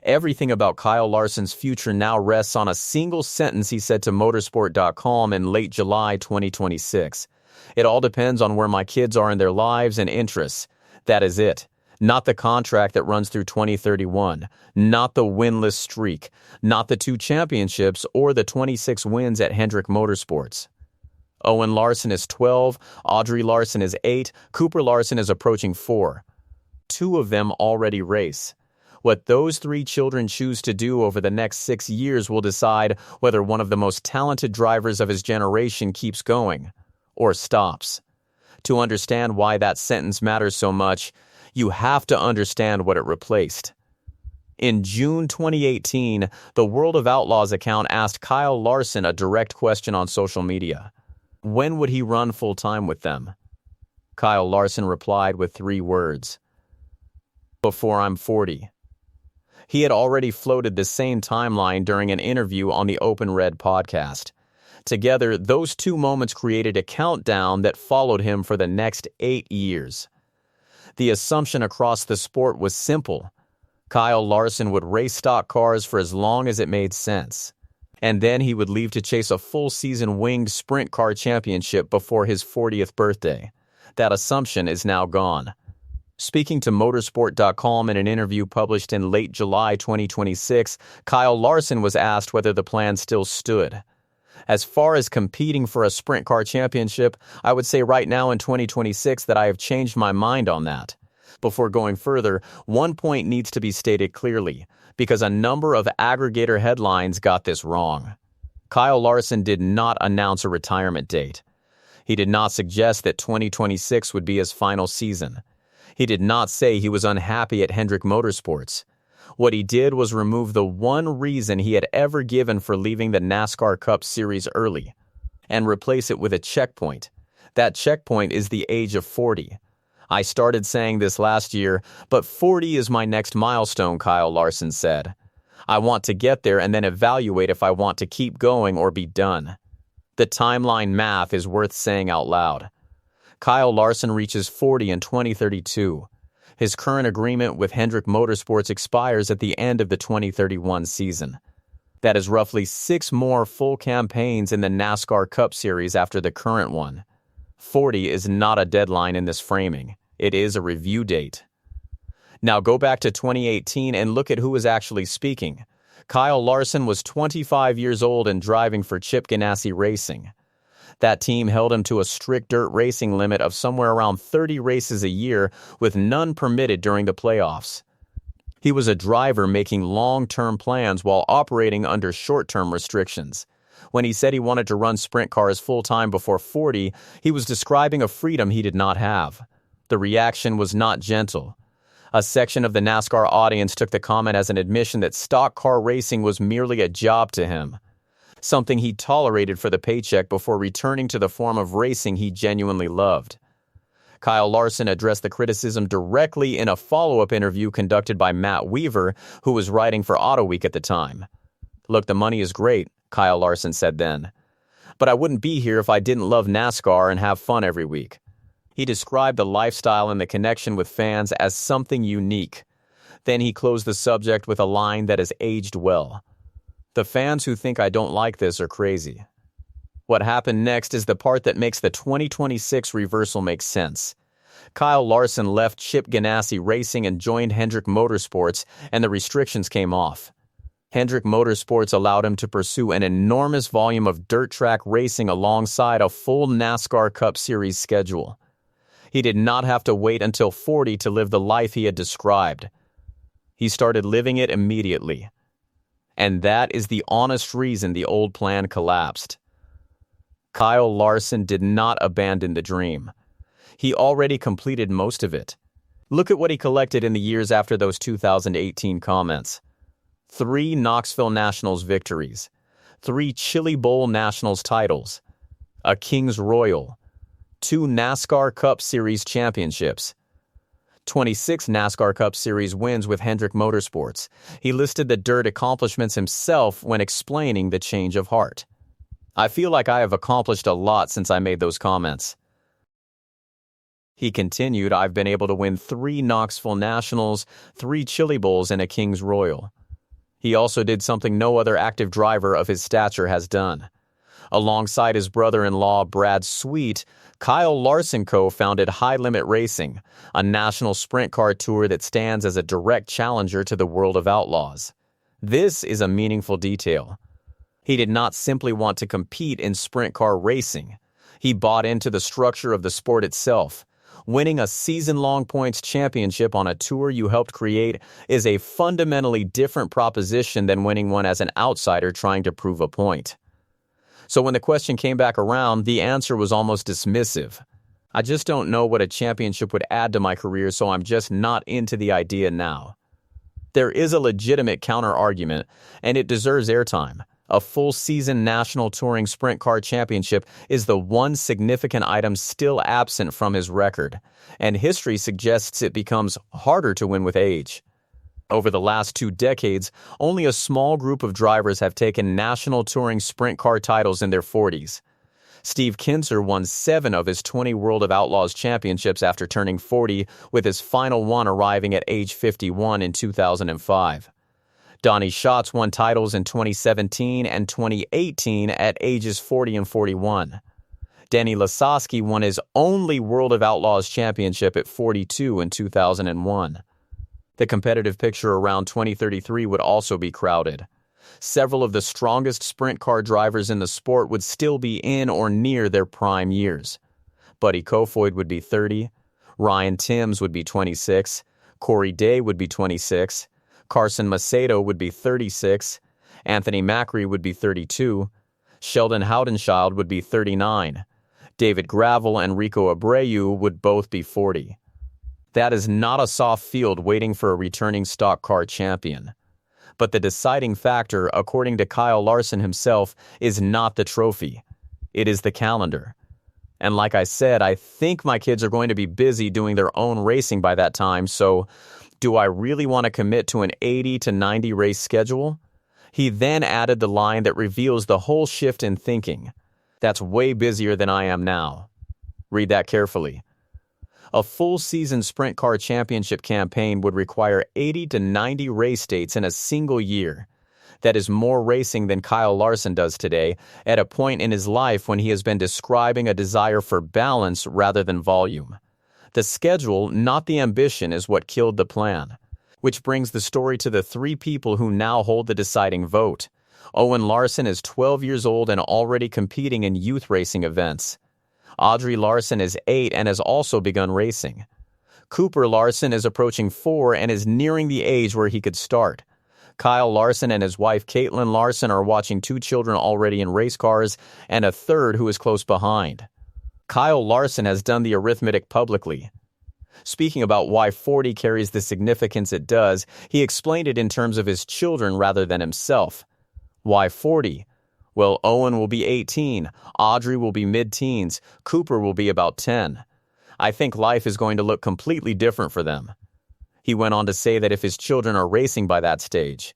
Everything about Kyle Larson's future now rests on a single sentence he said to motorsport.com in late July 2026. "It all depends on where my kids are in their lives and interests. That is it. Not the contract that runs through 2031, not the winless streak, not the 2 championships or the 26 wins at Hendrick Motorsports." Owen Larson is 12, Audrey Larson is 8, Cooper Larson is approaching 4. 2 of them already race. What those 3 children choose to do over the next 6 years will decide whether one of the most talented drivers of his generation keeps going or stops. To understand why that sentence matters so much, you have to understand what it replaced. In June 2018, the World of Outlaws account asked Kyle Larson a direct question on social media. When would he run full-time with them? Kyle Larson replied with 3 words: "Before I'm 40. He had already floated the same timeline during an interview on the Open Red podcast. Together, those 2 moments created a countdown that followed him for the next 8 years. The assumption across the sport was simple. Kyle Larson would race stock cars for as long as it made sense. And then he would leave to chase a full-season winged sprint car championship before his 40th birthday. That assumption is now gone." Speaking to motorsport.com in an interview published in late July 2026, Kyle Larson was asked whether the plan still stood. "As far as competing for a sprint car championship, I would say right now in 2026 that I have changed my mind on that. Before going further, one point needs to be stated clearly, because a number of aggregator headlines got this wrong. Kyle Larson did not announce a retirement date. He did not suggest that 2026 would be his final season. He did not say he was unhappy at Hendrick Motorsports. What he did was remove the one reason he had ever given for leaving the NASCAR Cup Series early, and replace it with a checkpoint. That checkpoint is the age of 40. I started saying this last year, but 40 is my next milestone," Kyle Larson said. "I want to get there and then evaluate if I want to keep going or be done." The timeline math is worth saying out loud. Kyle Larson reaches 40 in 2032. His current agreement with Hendrick Motorsports expires at the end of the 2031 season. That is roughly 6 more full campaigns in the NASCAR Cup Series after the current one. 40 is not a deadline in this framing. It is a review date. Now go back to 2018 and look at who is actually speaking. Kyle Larson was 25 years old and driving for Chip Ganassi Racing. That team held him to a strict dirt racing limit of somewhere around 30 races a year, with none permitted during the playoffs. He was a driver making long-term plans while operating under short-term restrictions. When he said he wanted to run sprint cars full-time before 40, he was describing a freedom he did not have. The reaction was not gentle. A section of the NASCAR audience took the comment as an admission that stock car racing was merely a job to him, something he tolerated for the paycheck before returning to the form of racing he genuinely loved. Kyle Larson addressed the criticism directly in a follow-up interview conducted by Matt Weaver, who was writing for Auto Week at the time. "Look, the money is great," Kyle Larson said then. "But I wouldn't be here if I didn't love NASCAR and have fun every week." He described the lifestyle and the connection with fans as something unique. Then he closed the subject with a line that has aged well. "The fans who think I don't like this are crazy." What happened next is the part that makes the 2026 reversal make sense. Kyle Larson left Chip Ganassi Racing and joined Hendrick Motorsports, and the restrictions came off. Hendrick Motorsports allowed him to pursue an enormous volume of dirt track racing alongside a full NASCAR Cup Series schedule. He did not have to wait until 40 to live the life he had described. He started living it immediately. And that is the honest reason the old plan collapsed. Kyle Larson did not abandon the dream. He already completed most of it. Look at what he collected in the years after those 2018 comments. 3 Knoxville Nationals victories, 3 Chili Bowl Nationals titles, a King's Royal, 2 NASCAR Cup Series championships, 26 NASCAR Cup Series wins with Hendrick Motorsports. He listed the dirt accomplishments himself when explaining the change of heart. "I feel like I have accomplished a lot since I made those comments." He continued, "I've been able to win 3 Knoxville Nationals, 3 Chili Bowls, and a King's Royal. He also did something no other active driver of his stature has done. Alongside his brother-in-law Brad Sweet, Kyle Larson co-founded High Limit Racing, a national sprint car tour that stands as a direct challenger to the world of outlaws. This is a meaningful detail. He did not simply want to compete in sprint car racing. He bought into the structure of the sport itself. Winning a season-long points championship on a tour you helped create is a fundamentally different proposition than winning one as an outsider trying to prove a point. So when the question came back around, the answer was almost dismissive. I just don't know what a championship would add to my career, so I'm just not into the idea now. There is a legitimate counter-argument, and it deserves airtime. A full-season national touring sprint car championship is the one significant item still absent from his record, and history suggests it becomes harder to win with age. Over the last 2 decades, only a small group of drivers have taken national touring sprint car titles in their 40s. Steve Kinser won 7 of his 20 World of Outlaws championships after turning 40, with his final one arriving at age 51 in 2005. Donnie Schatz won titles in 2017 and 2018 at ages 40 and 41. Denny Lasowski won his only World of Outlaws championship at 42 in 2001. The competitive picture around 2033 would also be crowded. Several of the strongest sprint car drivers in the sport would still be in or near their prime years. Buddy Kofoid would be 30, Ryan Timms would be 26, Corey Day would be 26, Carson Macedo would be 36, Anthony Macri would be 32, Sheldon Haudenschild would be 39, David Gravel and Rico Abreu would both be 40. That is not a soft field waiting for a returning stock car champion. But the deciding factor, according to Kyle Larson himself, is not the trophy. It is the calendar. And like I said, I think my kids are going to be busy doing their own racing by that time, so do I really want to commit to an 80 to 90 race schedule? He then added the line that reveals the whole shift in thinking. That's way busier than I am now. Read that carefully. A full-season sprint car championship campaign would require 80 to 90 race dates in a single year. That is more racing than Kyle Larson does today, at a point in his life when he has been describing a desire for balance rather than volume. The schedule, not the ambition, is what killed the plan. Which brings the story to the 3 people who now hold the deciding vote. Owen Larson is 12 years old and already competing in youth racing events. Audrey Larson is 8 and has also begun racing. Cooper Larson is approaching 4 and is nearing the age where he could start. Kyle Larson and his wife Caitlin Larson are watching 2 children already in race cars and a third who is close behind. Kyle Larson has done the arithmetic publicly. Speaking about why 40 carries the significance it does, he explained it in terms of his children rather than himself. Why 40? Well, Owen will be 18, Audrey will be mid-teens, Cooper will be about 10. I think life is going to look completely different for them. He went on to say that if his children are racing by that stage,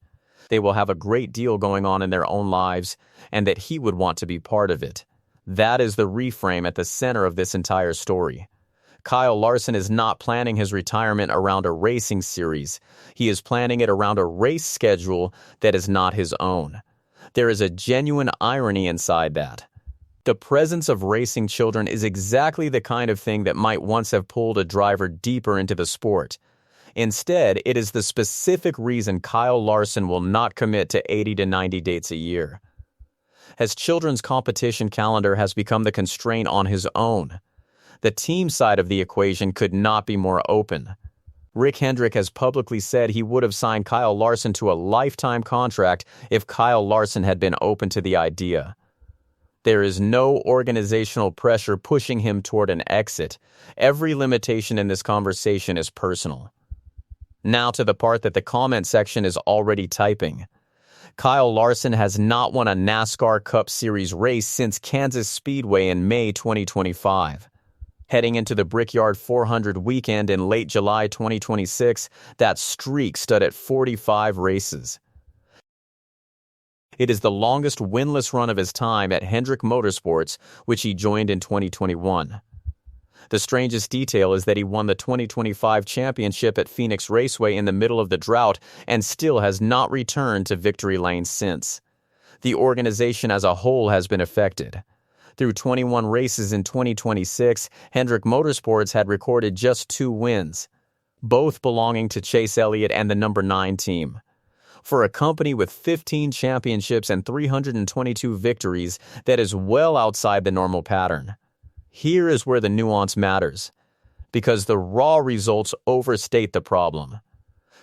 they will have a great deal going on in their own lives, and that he would want to be part of it. That is the reframe at the center of this entire story. Kyle Larson is not planning his retirement around a racing series. He is planning it around a race schedule that is not his own. There is a genuine irony inside that. The presence of racing children is exactly the kind of thing that might once have pulled a driver deeper into the sport. Instead, it is the specific reason Kyle Larson will not commit to 80 to 90 dates a year. His children's competition calendar has become the constraint on his own. The team side of the equation could not be more open. Rick Hendrick has publicly said he would have signed Kyle Larson to a lifetime contract if Kyle Larson had been open to the idea. There is no organizational pressure pushing him toward an exit. Every limitation in this conversation is personal. Now to the part that the comment section is already typing. Kyle Larson has not won a NASCAR Cup Series race since Kansas Speedway in May 2025. Heading into the Brickyard 400 weekend in late July 2026, that streak stood at 45 races. It is the longest winless run of his time at Hendrick Motorsports, which he joined in 2021. The strangest detail is that he won the 2025 championship at Phoenix Raceway in the middle of the drought and still has not returned to victory lane since. The organization as a whole has been affected. Through 21 races in 2026, Hendrick Motorsports had recorded just 2 wins, both belonging to Chase Elliott and the number 9 team. For a company with 15 championships and 322 victories, that is well outside the normal pattern. Here is where the nuance matters, because the raw results overstate the problem.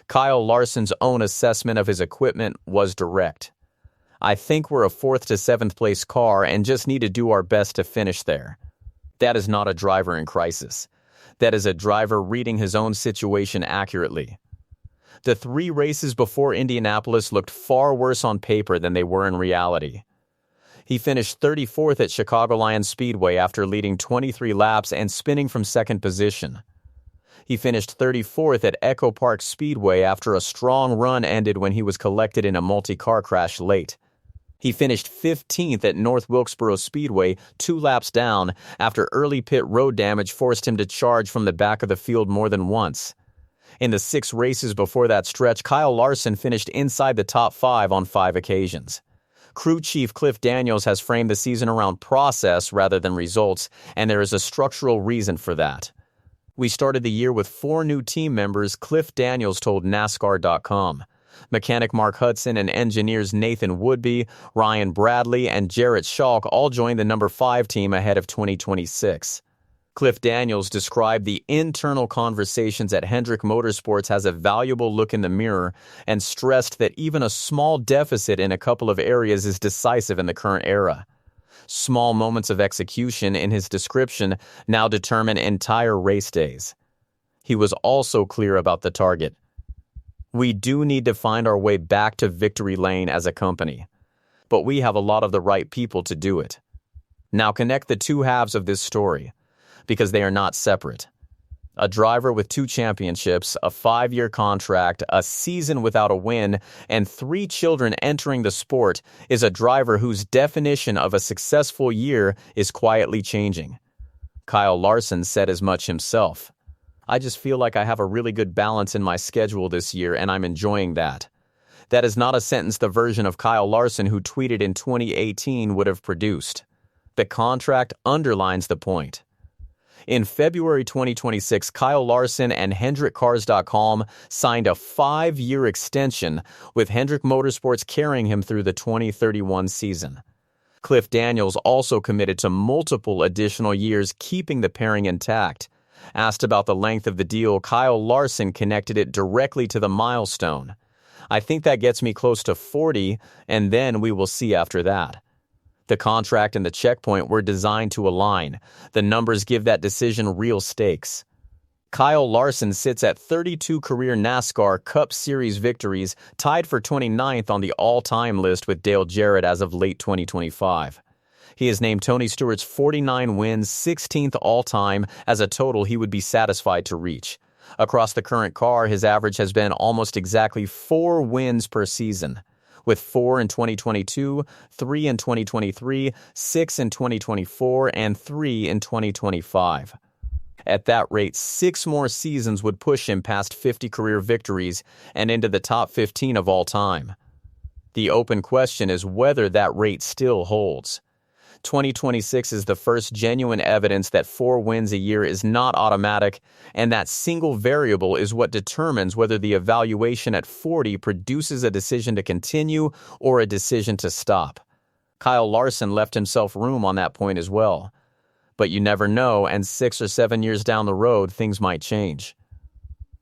Kyle Larson's own assessment of his equipment was direct. I think we're a 4th to 7th place car and just need to do our best to finish there. That is not a driver in crisis. That is a driver reading his own situation accurately. The 3 races before Indianapolis looked far worse on paper than they were in reality. He finished 34th at Chicagoland Speedway after leading 23 laps and spinning from 2nd position. He finished 34th at Echo Park Speedway after a strong run ended when he was collected in a multi-car crash late. He finished 15th at North Wilkesboro Speedway 2 laps down after early pit road damage forced him to charge from the back of the field more than once. In the 6 races before that stretch, Kyle Larson finished inside the top 5 on 5 occasions. Crew chief Cliff Daniels has framed the season around process rather than results, and there is a structural reason for that. We started the year with 4 new team members, Cliff Daniels told NASCAR.com. Mechanic Mark Hudson and engineers Nathan Woodby, Ryan Bradley, and Jarrett Schalk all joined the number 5 team ahead of 2026. Cliff Daniels described the internal conversations at Hendrick Motorsports as a valuable look in the mirror and stressed that even a small deficit in a couple of areas is decisive in the current era. Small moments of execution, in his description, now determine entire race days. He was also clear about the target. We do need to find our way back to victory lane as a company, but we have a lot of the right people to do it. Now connect the 2 halves of this story, because they are not separate. A driver with 2 championships, a 5-year contract, a season without a win, and 3 children entering the sport is a driver whose definition of a successful year is quietly changing. Kyle Larson said as much himself. I just feel like I have a really good balance in my schedule this year, and I'm enjoying that. That is not a sentence the version of Kyle Larson who tweeted in 2018 would have produced. The contract underlines the point. In February 2026, Kyle Larson and HendrickCars.com signed a 5-year extension, with Hendrick Motorsports carrying him through the 2031 season. Cliff Daniels also committed to multiple additional years, keeping the pairing intact. Asked about the length of the deal, Kyle Larson connected it directly to the milestone. I think that gets me close to 40, and then we will see after that. The contract and the checkpoint were designed to align. The numbers give that decision real stakes. Kyle Larson sits at 32 career NASCAR Cup Series victories, tied for 29th on the all-time list with Dale Jarrett as of late 2025. He has named Tony Stewart's 49 wins 16th all-time as a total he would be satisfied to reach. Across the current car, his average has been almost exactly 4 wins per season, with 4 in 2022, 3 in 2023, 6 in 2024, and 3 in 2025. At that rate, 6 more seasons would push him past 50 career victories and into the top 15 of all time. The open question is whether that rate still holds. 2026 is the first genuine evidence that 4 wins a year is not automatic, and that single variable is what determines whether the evaluation at 40 produces a decision to continue or a decision to stop. Kyle Larson left himself room on that point as well. But you never know, and 6 or 7 years down the road, things might change.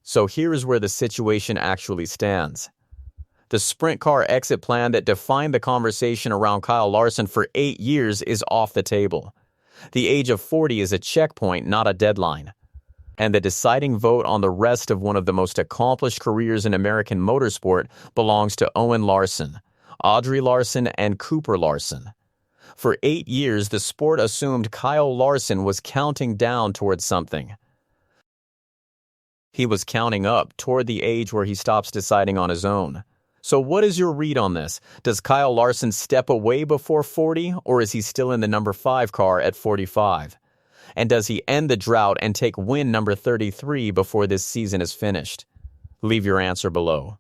So here is where the situation actually stands. The sprint car exit plan that defined the conversation around Kyle Larson for 8 years is off the table. The age of 40 is a checkpoint, not a deadline. And the deciding vote on the rest of one of the most accomplished careers in American motorsport belongs to Owen Larson, Audrey Larson, and Cooper Larson. For 8 years, the sport assumed Kyle Larson was counting down towards something. He was counting up toward the age where he stops deciding on his own. So what is your read on this? Does Kyle Larson step away before 40, or is he still in the number 5 car at 45? And does he end the drought and take win number 33 before this season is finished? Leave your answer below.